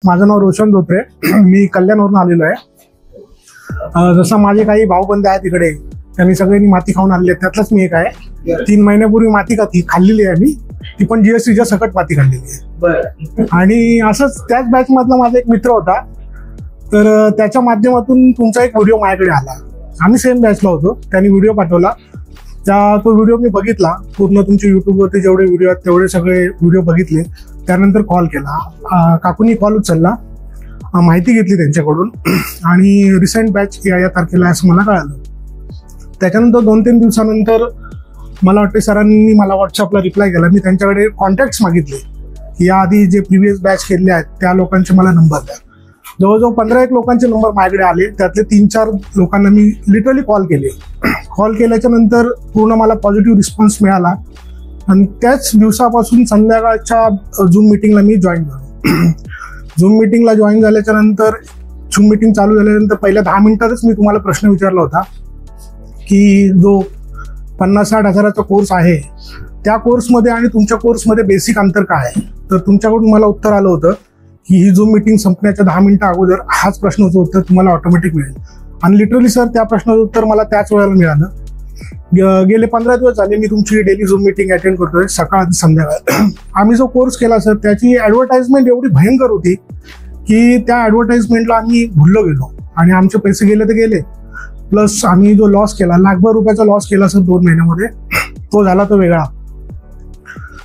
माझं नाव रोशन धोत्रे, मी कल्याणवरून आलेलो आहे। जसं माझे काही भाऊबंद आहेत तिकडे, त्यांनी सगळ्यांनी माती खाऊन आणली, त्यातलाच मी एक आहे। 3 महिन्यापूर्वी माती खाल्लेली आहे मी, ती पण जीएसटीच्या सकट माती खाल्लेली आहे। आणि असंच त्याच बॅच मधला माझा एक मित्र होता, तर त्याच्या माध्यमातून तुमचा एक व्हिडिओ माझ्याकडे आला। आम्ही सेम बॅचला होतो, त्यांनी व्हिडिओ पाठवला, तो व्हिडिओ मी बघितला पूर्ण। तुमच्या युट्यूबवरती जेवढे व्हिडिओ आहेत तेवढे सगळे व्हिडिओ बघितले, त्यानंतर कॉल केला। काकूंनी कॉल उचलला, माहिती घेतली त्यांच्याकडून, आणि रिसेंट बॅच या तारखेला आहे असं मला कळालं। त्याच्यानंतर 2-3 दिवसानंतर मला वाटते सरांनी मला व्हॉट्सअपला रिप्लाय केला। मी त्यांच्याकडे कॉन्टॅक्ट्स मागितले की याआधी जे प्रिव्हियस बॅच केले आहेत त्या लोकांचे मला नंबर द्या। जवळजवळ 15-1 लोकांचे नंबर माझ्याकडे आले, त्यातले 3-4 लोकांना मी लिटरली कॉल केले। कॉल केल्याच्या नंतर पूर्ण मला पॉझिटिव्ह रिस्पॉन्स मिळाला, आणि त्याच दिवसापासून संध्याकाळच्या झूम मिटिंगला मी जॉईन झालो। झूम मिटिंगला जॉईन झाल्याच्या नंतर, झूम मिटिंग चालू झाल्यानंतर पहिल्या 10 मिनिटातच मी तुम्हाला प्रश्न विचारला होता की जो 50-60 हजाराचा कोर्स आहे त्या कोर्समध्ये आणि तुमच्या कोर्समध्ये बेसिक अंतर काय आहे। तर तुमच्याकडून मला उत्तर आलं होतं की ही झूम मिटिंग संपण्याच्या 10 मिनिटं अगोदर हाच प्रश्नाचं उत्तर तुम्हाला ऑटोमॅटिक मिळेल। आणि लिटरली सर त्या प्रश्नाचं उत्तर मला त्याच वेळेला मिळालं। गेले 15 दिवस झाले मी तुमची डेली झूम मिटिंग अटेंड करतोय, सकाळ संध्याकाळ। आम्ही जो कोर्स केला सर, त्याची ॲडव्हर्टाइजमेंट एवढी भयंकर होती की त्या ॲडव्हर्टाइजमेंटला आम्ही भुललो गेलो, आणि आमचे पैसे गेले तर गेले, प्लस आम्ही जो लॉस केला, लाखभर रुपयाचा लॉस केला सर 2 महिन्यामध्ये, तो झाला तो वेगळा।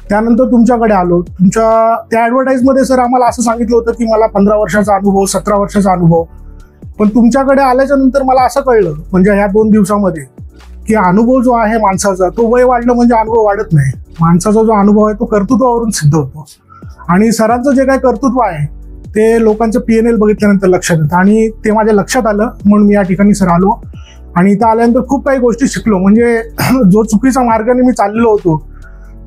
त्यानंतर तुमच्याकडे आलो, तुमच्या त्या ॲडव्हर्टाइजमध्ये सर आम्हाला असं सांगितलं होतं की मला 15 वर्षाचा अनुभव, 17 वर्षाचा अनुभव, पण तुमच्याकडे आल्याच्या नंतर मला असं कळलं, म्हणजे ह्या 2 दिवसामध्ये, की अनुभव जो आहे माणसाचा, तो वय वाढलं म्हणजे अनुभव वाढत नाही। माणसाचा जो अनुभव आहे तो कर्तृत्वावरून सिद्ध होतो, आणि सरांचं जे काही कर्तृत्व आहे ते लोकांचं PNL बघितल्यानंतर लक्षात येतं, आणि ते माझ्या लक्षात आलं, म्हणून मी या ठिकाणी सर आलो। आणि इथं आल्यानंतर खूप काही गोष्टी शिकलो, म्हणजे जो चुकीच्या मार्गाने मी चाललेलो होतो,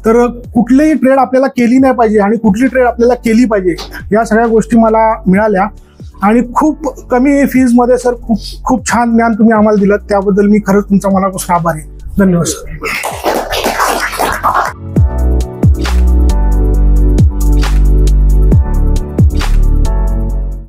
तर कुठलीही ट्रेड आपल्याला केली नाही पाहिजे आणि कुठली ट्रेड आपल्याला केली पाहिजे, या सगळ्या गोष्टी मला मिळाल्या। आणि खूप कमी फीजमध्ये सर खूप छान ज्ञान तुम्ही आम्हाला दिलं, त्याबद्दल मी खरंच तुमचा मनापासून आभारी आहे। धन्यवाद सर।